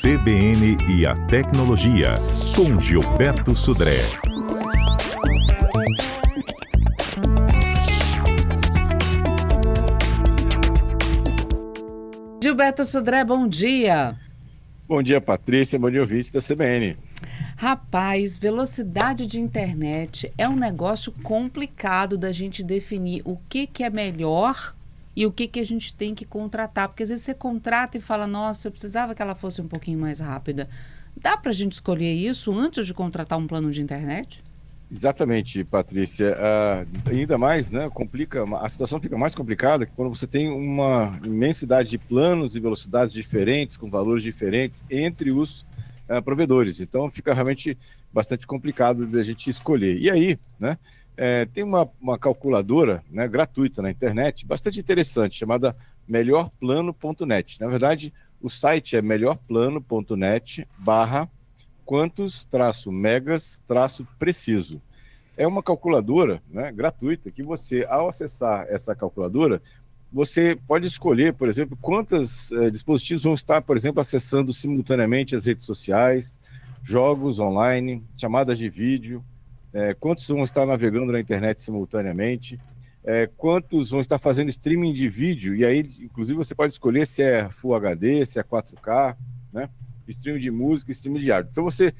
CBN e a Tecnologia, com Gilberto Sudré. Gilberto Sudré, bom dia. Bom dia, Patrícia. Bom dia, ouvintes da CBN. Rapaz, velocidade de internet é um negócio complicado da gente definir o que é melhor e o que a gente tem que contratar. Porque às vezes você contrata e fala, nossa, eu precisava que ela fosse um pouquinho mais rápida. Dá para a gente escolher isso antes de contratar um plano de internet? Exatamente, Patrícia. Ainda mais, né, a situação fica mais complicada quando você tem uma imensidade de planos e velocidades diferentes, com valores diferentes entre os provedores. Então fica realmente bastante complicado de a gente escolher. E aí, né, tem uma calculadora, né, gratuita na internet, bastante interessante, chamada melhorplano.net. Na verdade, o site é melhorplano.net/quantos-megas-preciso. É uma calculadora, né, gratuita, que você, ao acessar essa calculadora, você pode escolher, por exemplo, quantos dispositivos vão estar, por exemplo, acessando simultaneamente as redes sociais, jogos online, chamadas de vídeo, quantos vão estar navegando na internet simultaneamente, quantos vão estar fazendo streaming de vídeo, e aí, inclusive, você pode escolher se é Full HD, se é 4K, né, streaming de música, streaming de áudio. Então, você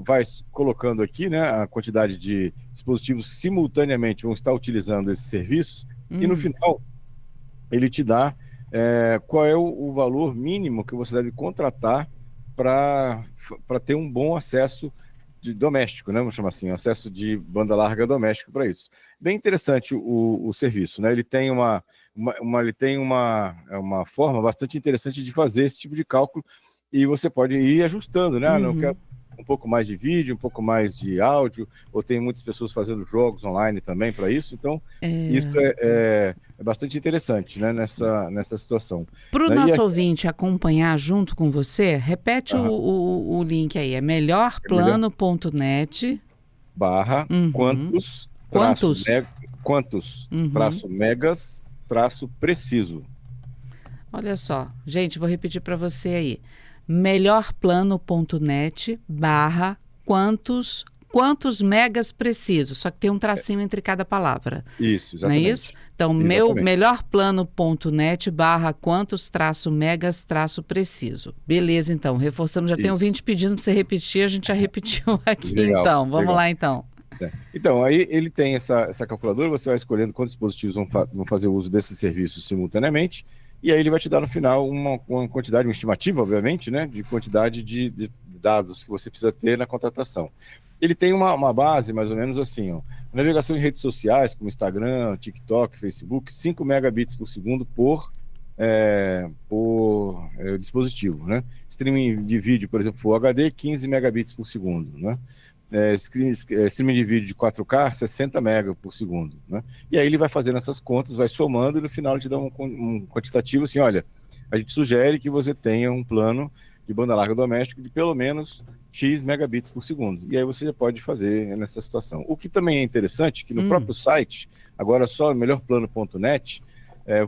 vai colocando aqui, né, a quantidade de dispositivos simultaneamente vão estar utilizando esses serviços, e no final ele te dá qual é o valor mínimo que você deve contratar para ter um bom acesso doméstico, né, vamos chamar assim, acesso de banda larga doméstico para isso. Bem interessante o serviço, né? Ele tem uma forma bastante interessante de fazer esse tipo de cálculo e você pode ir ajustando, né? Não quero um pouco mais de vídeo, um pouco mais de áudio, ou tem muitas pessoas fazendo jogos online também para isso, então isso é bastante interessante, né, nessa situação. Para o Né? nosso ouvinte acompanhar junto com você, repete o link aí, é melhorplano.net /quantos-megas-preciso. Olha só, gente, vou repetir para você aí. melhorplano.net/quantos megas preciso, só que tem um tracinho entre cada palavra. Isso, exatamente. Não é isso? Então, melhorplano.net/quantos-megas-preciso. Beleza, então, reforçamos, já tem um ouvinte pedindo para você repetir, a gente já repetiu aqui. Legal, então. Vamos lá, então. Então, aí ele tem essa calculadora, você vai escolhendo quantos dispositivos vão fazer uso desses serviços simultaneamente, e aí ele vai te dar no final uma quantidade, uma estimativa, obviamente, né, de quantidade de dados que você precisa ter na contratação. Ele tem uma base, mais ou menos assim, ó, navegação em redes sociais, como Instagram, TikTok, Facebook, 5 megabits por segundo por dispositivo, né? Streaming de vídeo, por exemplo, Full HD, 15 megabits por segundo, né? Streaming de vídeo de 4K, 60 mega por segundo, né? E aí ele vai fazendo essas contas, vai somando e no final ele te dá um quantitativo assim, olha, a gente sugere que você tenha um plano de banda larga doméstico de pelo menos X megabits por segundo. E aí você já pode fazer nessa situação. O que também é interessante, que no próprio site, agora só melhorplano.net,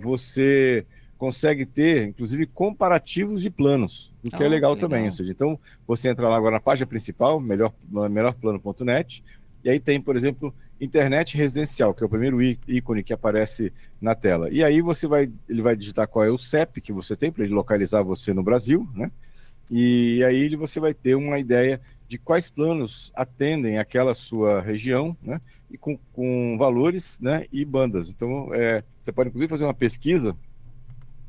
você consegue ter, inclusive, comparativos de planos, o que é legal também. Ou seja, então, você entra lá agora na página principal, melhorplano.net, e aí tem, por exemplo, internet residencial, que é o primeiro ícone que aparece na tela. E aí ele vai digitar qual é o CEP que você tem, para ele localizar você no Brasil, né? E aí você vai ter uma ideia de quais planos atendem aquela sua região, né? E com valores, né, e bandas. Então, você pode, inclusive, fazer uma pesquisa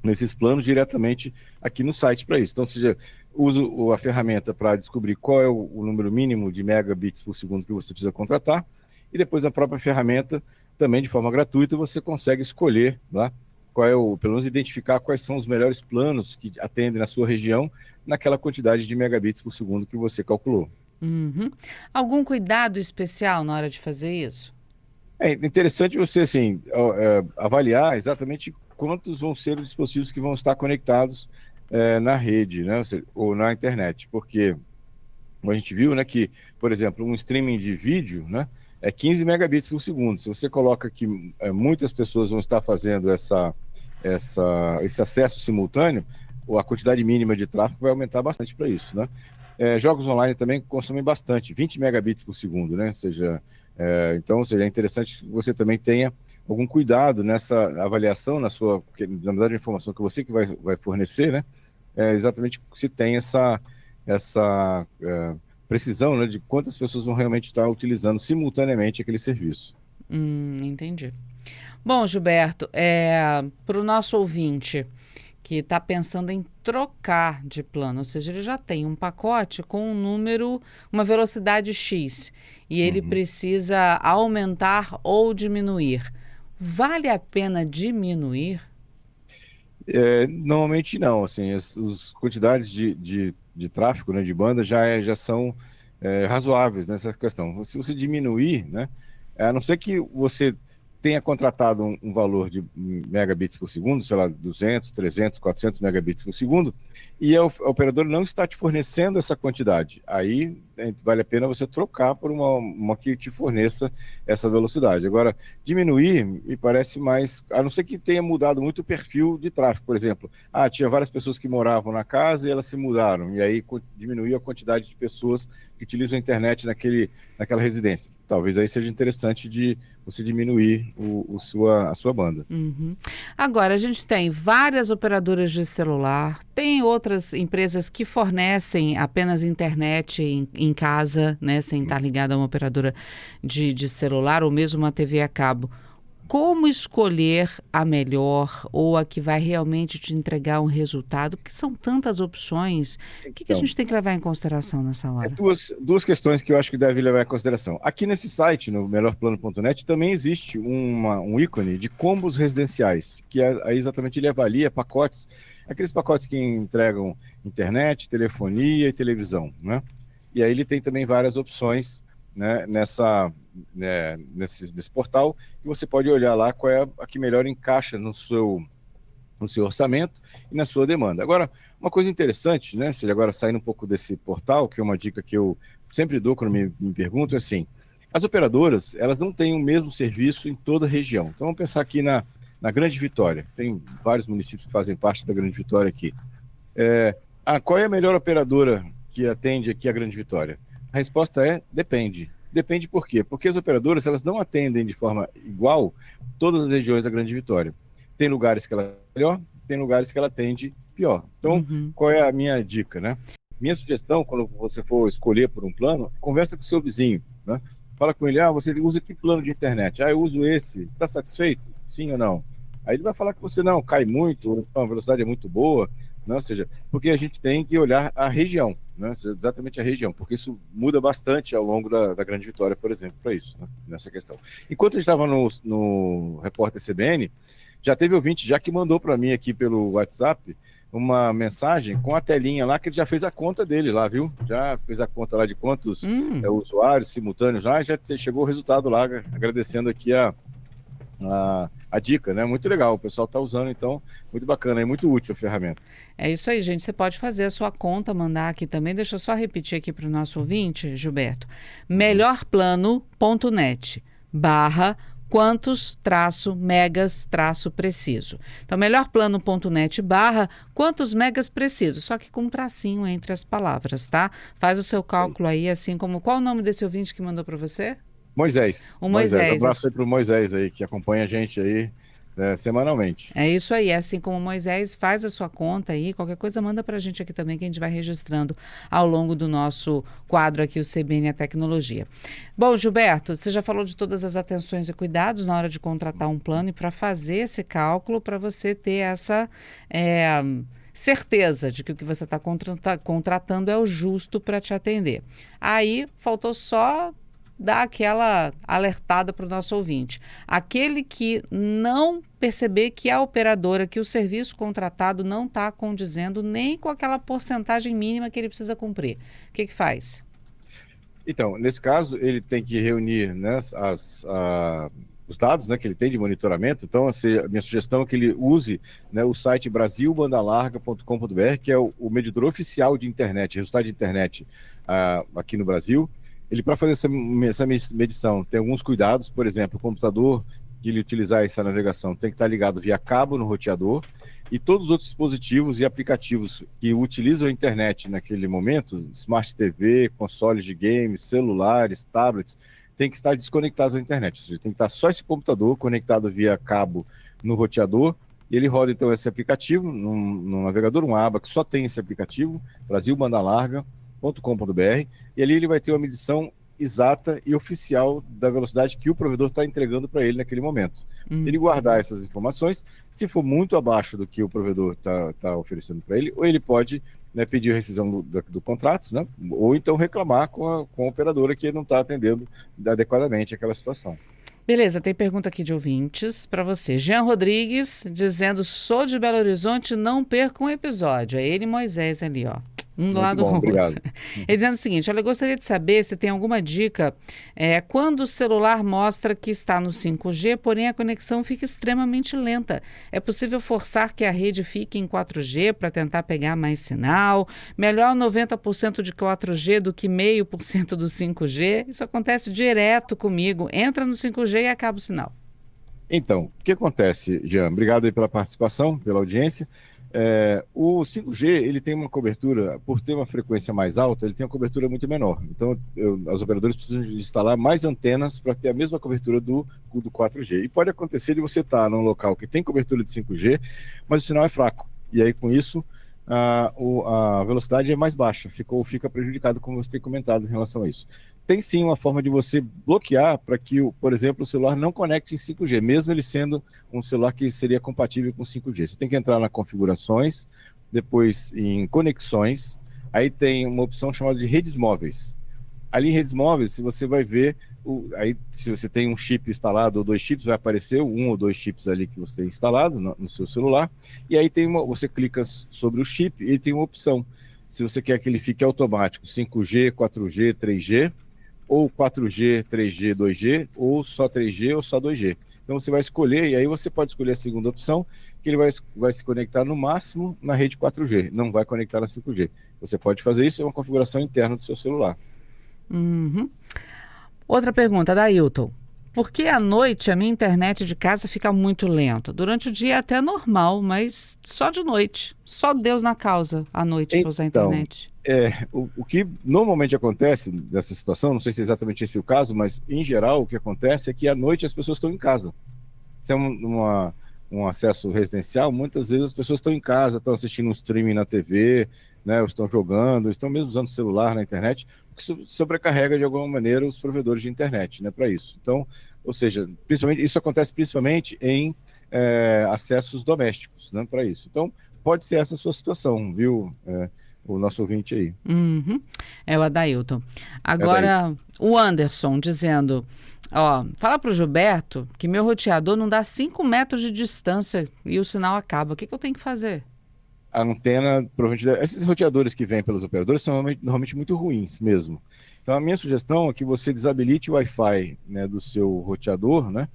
nesses planos diretamente aqui no site para isso. Então, você usa a ferramenta para descobrir qual é o número mínimo de megabits por segundo que você precisa contratar, e depois na própria ferramenta, também de forma gratuita, você consegue escolher lá pelo menos identificar quais são os melhores planos que atendem na sua região, naquela quantidade de megabits por segundo que você calculou. Algum cuidado especial na hora de fazer isso? É interessante você, assim, avaliar exatamente quantos vão ser os dispositivos que vão estar conectados na rede, né, ou na internet, porque a gente viu, né, que, por exemplo, um streaming de vídeo, né, é 15 megabits por segundo. Se você coloca que muitas pessoas vão estar fazendo esse acesso simultâneo, a quantidade mínima de tráfego vai aumentar bastante para isso, né? Jogos online também consomem bastante, 20 megabits por segundo, né? Então, é interessante que você também tenha algum cuidado nessa avaliação, na verdade, a informação que vai fornecer, né? Exatamente se tem essa precisão, né, de quantas pessoas vão realmente estar utilizando simultaneamente aquele serviço. Entendi. Bom, Gilberto, para o nosso ouvinte que está pensando em trocar de plano, ou seja, ele já tem um pacote com uma velocidade X, e ele precisa aumentar ou diminuir. Vale a pena diminuir? Normalmente não, assim, as quantidades de tráfego, né, de banda já são razoáveis nessa questão. Se você diminuir, né, a não ser que você tenha contratado um valor de megabits por segundo, sei lá, 200, 300, 400 megabits por segundo, e a operadora não está te fornecendo essa quantidade. Aí vale a pena você trocar por uma que te forneça essa velocidade. Agora, diminuir me parece mais, a não ser que tenha mudado muito o perfil de tráfego, por exemplo. Tinha várias pessoas que moravam na casa e elas se mudaram, e aí diminuiu a quantidade de pessoas que utilizam a internet naquela residência. Talvez aí seja interessante de você diminuir a sua banda. Agora, a gente tem várias operadoras de celular, tem outras empresas que fornecem apenas internet em casa, né, sem estar ligada a uma operadora de celular ou mesmo uma TV a cabo. Como escolher a melhor ou a que vai realmente te entregar um resultado? Porque são tantas opções. O que a gente tem que levar em consideração nessa hora? Duas questões que eu acho que deve levar em consideração. Aqui nesse site, no melhorplano.net, também existe um ícone de combos residenciais, que aí exatamente ele avalia pacotes, aqueles pacotes que entregam internet, telefonia e televisão, né? E aí ele tem também várias opções, né, nesse portal, que você pode olhar lá qual é a que melhor encaixa no seu orçamento e na sua demanda. Agora, uma coisa interessante, né, se agora saindo um pouco desse portal, que é uma dica que eu sempre dou quando me perguntam, é assim, as operadoras, elas não têm o mesmo serviço em toda a região. Então, vamos pensar aqui na Grande Vitória. Tem vários municípios que fazem parte da Grande Vitória aqui. Qual é a melhor operadora que atende aqui a Grande Vitória? A resposta é depende. Depende por quê? Porque as operadoras, elas não atendem de forma igual todas as regiões da Grande Vitória. Tem lugares que ela é melhor, tem lugares que ela atende pior. Então, qual é a minha dica, né? Minha sugestão, quando você for escolher por um plano, conversa com o seu vizinho, né? Fala com ele, você usa que plano de internet? Eu uso esse. Está satisfeito? Sim ou não? Aí ele vai falar que você não, cai muito, a velocidade é muito boa, né? Ou seja, porque a gente tem que olhar a região, né? Exatamente a região, porque isso muda bastante ao longo da Grande Vitória, por exemplo, para isso, né? Nessa questão. Enquanto a gente estava no Repórter CBN, já teve ouvinte já que mandou para mim aqui pelo WhatsApp uma mensagem com a telinha lá, que ele já fez a conta dele lá, viu? Já fez a conta lá de quantos usuários simultâneos já chegou o resultado lá, agradecendo aqui a dica, né? Muito legal, o pessoal está usando, então, muito bacana, é muito útil a ferramenta. É isso aí, gente, você pode fazer a sua conta, mandar aqui também, deixa eu só repetir aqui para o nosso ouvinte, Gilberto, melhorplano.net /quantos-megas-preciso. Então, melhorplano.net /quantos megas preciso, só que com um tracinho entre as palavras, tá? Faz o seu cálculo aí, assim como, qual o nome desse ouvinte que mandou para você? Moisés. O Moisés. Um abraço aí pro Moisés aí, que acompanha a gente aí semanalmente. É isso aí, assim como o Moisés, faz a sua conta aí, qualquer coisa manda pra gente aqui também, que a gente vai registrando ao longo do nosso quadro aqui, o CBN a Tecnologia. Bom, Gilberto, você já falou de todas as atenções e cuidados na hora de contratar um plano e para fazer esse cálculo, para você ter essa certeza de que o que você está contratando é o justo para te atender. Aí, faltou só dar aquela alertada para o nosso ouvinte. Aquele que não perceber que a operadora, que o serviço contratado não está condizendo nem com aquela porcentagem mínima que ele precisa cumprir. O que faz? Então, nesse caso, ele tem que reunir, né, os dados, né, que ele tem de monitoramento. Então, a minha sugestão é que ele use, né, o site brasilbandalarga.com.br, que é o medidor oficial de internet, resultado de internet aqui no Brasil. Ele, para fazer essa medição, tem alguns cuidados. Por exemplo, o computador que ele utilizar essa navegação tem que estar ligado via cabo no roteador, e todos os outros dispositivos e aplicativos que utilizam a internet naquele momento, Smart TV, consoles de games, celulares, tablets, tem que estar desconectados à internet. Ou seja, tem que estar só esse computador conectado via cabo no roteador, e ele roda então esse aplicativo no navegador, uma aba que só tem esse aplicativo, brasilbandalarga.com.br, e ali ele vai ter uma medição exata e oficial da velocidade que o provedor está entregando para ele naquele momento. Ele guardar essas informações, se for muito abaixo do que o provedor está oferecendo para ele, ou ele pode, né, pedir rescisão do contrato, né, ou então reclamar com a operadora que não está atendendo adequadamente aquela situação. Beleza, tem pergunta aqui de ouvintes para você. Jean Rodrigues dizendo: sou de Belo Horizonte, não perca um episódio. É ele e Moisés ali, ó. Um do lado do outro. Obrigado. Ele dizendo o seguinte: olha, eu gostaria de saber se tem alguma dica quando o celular mostra que está no 5G, porém a conexão fica extremamente lenta. É possível forçar que a rede fique em 4G para tentar pegar mais sinal? Melhor 90% de 4G do que 0,5% do 5G? Isso acontece direto comigo. Entra no 5G e acaba o sinal. Então, o que acontece, Jean? Obrigado aí pela participação, pela audiência. O 5G, ele tem uma cobertura, por ter uma frequência mais alta, ele tem uma cobertura muito menor. Então, as operadoras precisam instalar mais antenas para ter a mesma cobertura do 4G. E pode acontecer de você estar num local que tem cobertura de 5G, mas o sinal é fraco. E aí, com isso, a velocidade é mais baixa, fica prejudicado, como você tem comentado em relação a isso. Tem sim uma forma de você bloquear para que, por exemplo, o celular não conecte em 5G, mesmo ele sendo um celular que seria compatível com 5G. Você tem que entrar na configurações, depois em conexões, aí tem uma opção chamada de redes móveis. Ali em redes móveis, você vai ver, aí se você tem um chip instalado ou 2 chips, vai aparecer 1 ou 2 chips ali que você tem instalado no seu celular, e aí você clica sobre o chip e tem uma opção. Se você quer que ele fique automático, 5G, 4G, 3G, ou 4G, 3G, 2G, ou só 3G ou só 2G. Então você vai escolher, e aí você pode escolher a segunda opção, que ele vai se conectar no máximo na rede 4G, não vai conectar na 5G. Você pode fazer isso, é uma configuração interna do seu celular. Uhum. Outra pergunta da Ailton. Por que à noite a minha internet de casa fica muito lenta? Durante o dia é até normal, mas só de noite. Só Deus na causa à noite para usar a internet. O que normalmente acontece nessa situação, não sei se é exatamente esse o caso, mas em geral o que acontece é que à noite as pessoas estão em casa. Se é um acesso residencial, muitas vezes as pessoas estão em casa, estão assistindo um streaming na TV, né, ou estão jogando, estão mesmo usando o celular na internet, o que sobrecarrega de alguma maneira os provedores de internet, né, para isso. Então, ou seja, isso acontece principalmente em acessos domésticos, né, para isso. Então, pode ser essa a sua situação, viu, o nosso ouvinte aí. Uhum. É o Adailton. Agora, o Anderson dizendo: fala para o Gilberto que meu roteador não dá 5 metros de distância e o sinal acaba. O que eu tenho que fazer? A antena, provavelmente, esses roteadores que vêm pelos operadores são normalmente muito ruins mesmo. Então, a minha sugestão é que você desabilite o Wi-Fi, né, do seu roteador, né,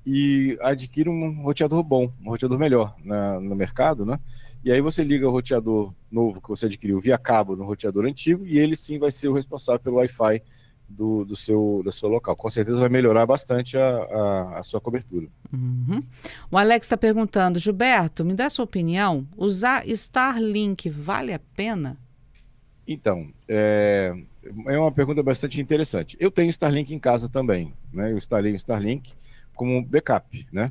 e adquira um roteador bom, um roteador melhor no mercado, né, e aí você liga o roteador novo que você adquiriu via cabo no roteador antigo e ele sim vai ser o responsável pelo Wi-Fi do seu local. Com certeza vai melhorar bastante a sua cobertura. Uhum. O Alex está perguntando: Gilberto, me dá sua opinião, usar Starlink vale a pena? Então, é uma pergunta bastante interessante. Eu tenho Starlink em casa também, né? Eu instalei o Starlink como backup, né?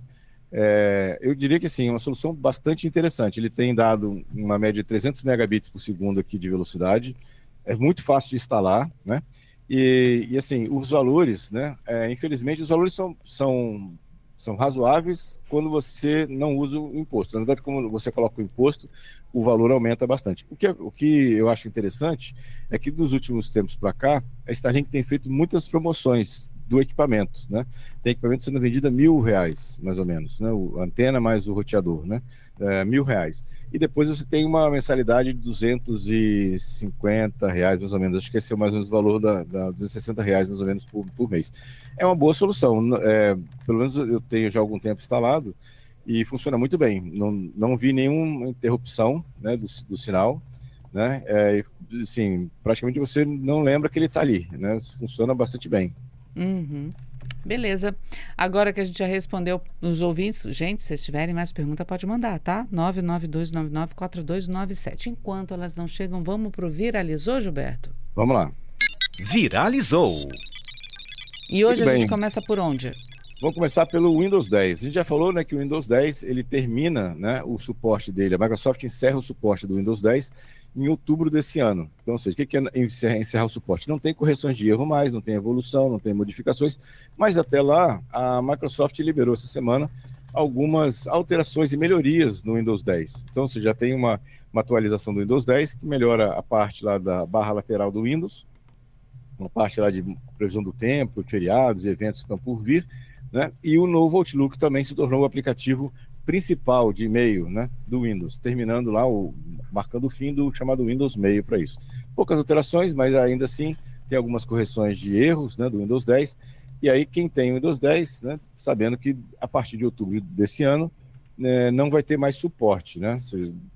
Eu diria que sim, é uma solução bastante interessante. Ele tem dado uma média de 300 megabits por segundo aqui de velocidade, é muito fácil de instalar, né? E assim, os valores, né? Infelizmente, os valores são razoáveis quando você não usa o imposto. Na verdade, como você coloca o imposto, o valor aumenta bastante. O que eu acho interessante é que dos últimos tempos para cá, a Starlink tem feito muitas promoções do equipamento, né? Tem equipamento sendo vendido a R$1.000, mais ou menos, né? A antena mais o roteador, né? R$1.000. E depois você tem uma mensalidade de R$250, mais ou menos. Acho que esse é mais ou menos o valor da R$260, mais ou menos, por mês. É uma boa solução. Pelo menos eu tenho já há algum tempo instalado e funciona muito bem. Não vi nenhuma interrupção, né, do sinal, né? Assim, praticamente você não lembra que ele está ali, né? Funciona bastante bem. Uhum. Beleza. Agora que a gente já respondeu os ouvintes, gente, se vocês tiverem mais pergunta, pode mandar, tá? 992994297. Enquanto elas não chegam, vamos pro Viralizou, Gilberto? Vamos lá. Viralizou. E hoje Muito a gente bem. começa por onde? Vamos começar pelo Windows 10. A gente já falou, né, que o Windows 10 ele termina, né, o suporte dele. A Microsoft encerra o suporte do Windows 10 em outubro desse ano. Então, ou seja, o que é encerrar o suporte? Não tem correções de erro mais, não tem evolução, não tem modificações, mas até lá a Microsoft liberou essa semana algumas alterações e melhorias no Windows 10. Então, você já tem uma atualização do Windows 10 que melhora a parte lá da barra lateral do Windows, uma parte lá de previsão do tempo, feriados e eventos que estão por vir, né? E o novo Outlook também se tornou o aplicativo principal de e-mail, né, do Windows, terminando lá, marcando o fim do chamado Windows Mail para isso. Poucas alterações, mas ainda assim tem algumas correções de erros, né, do Windows 10. E aí quem tem o Windows 10, né, sabendo que a partir de outubro desse ano, né, não vai ter mais suporte, né?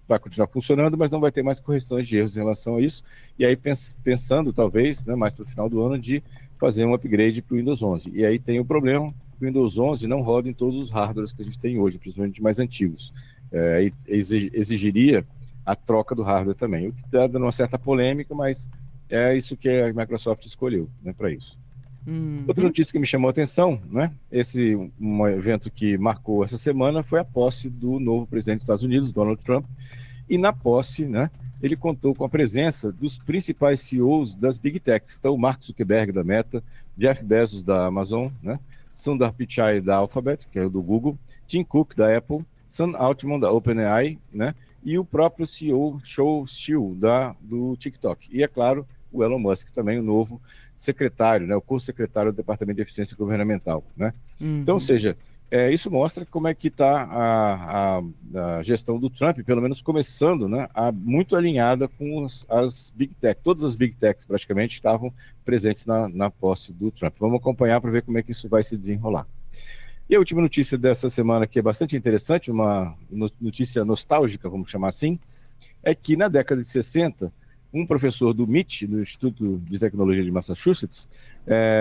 Vai continuar funcionando, mas não vai ter mais correções de erros em relação a isso. E aí pensando talvez, né, mais para o final do ano, de fazer um upgrade para o Windows 11. E aí tem o problema: o Windows 11 não roda em todos os hardwares que a gente tem hoje, principalmente mais antigos. E exigiria a troca do hardware também, o que está dando uma certa polêmica, mas é isso que a Microsoft escolheu, né, para isso. Outra notícia que me chamou a atenção, né, um evento que marcou essa semana foi a posse do novo presidente dos Estados Unidos, Donald Trump, e na posse, né, ele contou com a presença dos principais CEOs das Big Techs, então o Mark Zuckerberg da Meta, Jeff Bezos da Amazon, né, Sundar Pichai da Alphabet, que é o do Google, Tim Cook da Apple, Sam Altman da OpenAI, né, e o próprio CEO Shou Xiu do TikTok. E, é claro, o Elon Musk também, o novo secretário, né, o co-secretário do Departamento de Eficiência Governamental, né? Então, ou seja, isso mostra como é que está a gestão do Trump, pelo menos começando, né, muito alinhada com as Big Tech. Todas as Big Techs praticamente estavam presentes na posse do Trump. Vamos acompanhar para ver como é que isso vai se desenrolar. E a última notícia dessa semana, que é bastante interessante, uma notícia nostálgica, vamos chamar assim, é que na década de 60, um professor do MIT, do Instituto de Tecnologia de Massachusetts,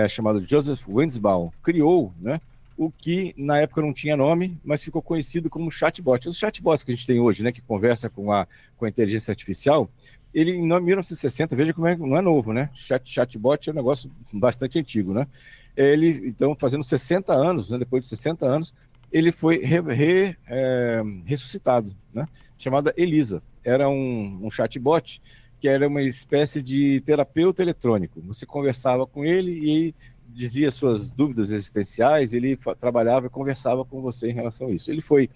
chamado Joseph Wenzbaum, criou, né, o que na época não tinha nome, mas ficou conhecido como chatbot. Os chatbots que a gente tem hoje, né, que conversa com a inteligência artificial, ele em 1960, veja como não é novo, né? Chatbot é um negócio bastante antigo, né? Ele, então, fazendo 60 anos, né, depois de 60 anos, ele foi ressuscitado, né? Chamada Elisa. Era um chatbot que era uma espécie de terapeuta eletrônico. Você conversava com ele e dizia suas dúvidas existenciais, ele trabalhava e conversava com você em relação a isso. Ele foi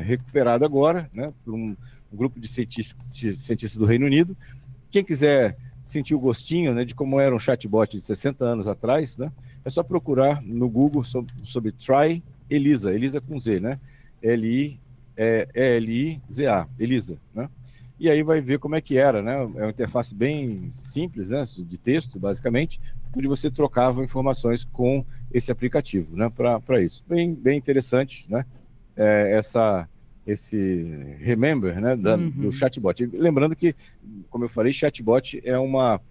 recuperado agora, né, por um grupo de cientistas do Reino Unido. Quem quiser sentir o gostinho, né, de como era um chatbot de 60 anos atrás, né, é só procurar no Google sobre Try Elisa, Elisa com Z, né, Eliza, Elisa, né? E aí vai ver como é que era, né? É uma interface bem simples, né, de texto, basicamente, onde você trocava informações com esse aplicativo, né, para isso. Bem interessante, né? Esse remember, né, do chatbot. Lembrando que, como eu falei, chatbot é uma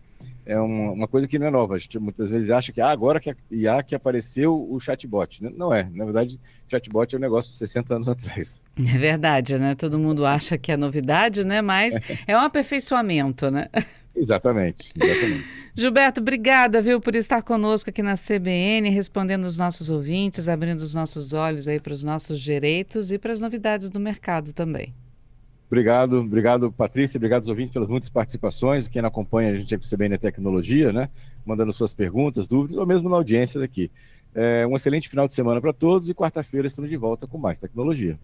coisa que não é nova. A gente muitas vezes acha que agora que a IA que apareceu o chatbot. Não é. Na verdade, chatbot é um negócio de 60 anos atrás. É verdade, né? Todo mundo acha que é novidade, né? Mas é um aperfeiçoamento, né? Exatamente. Gilberto, obrigada, viu, por estar conosco aqui na CBN, respondendo os nossos ouvintes, abrindo os nossos olhos aí para os nossos direitos e para as novidades do mercado também. Obrigado, Patrícia, obrigado aos ouvintes pelas muitas participações, quem acompanha a gente aqui no CBN Tecnologia, né, mandando suas perguntas, dúvidas, ou mesmo na audiência daqui. Um excelente final de semana para todos e quarta-feira estamos de volta com mais tecnologia.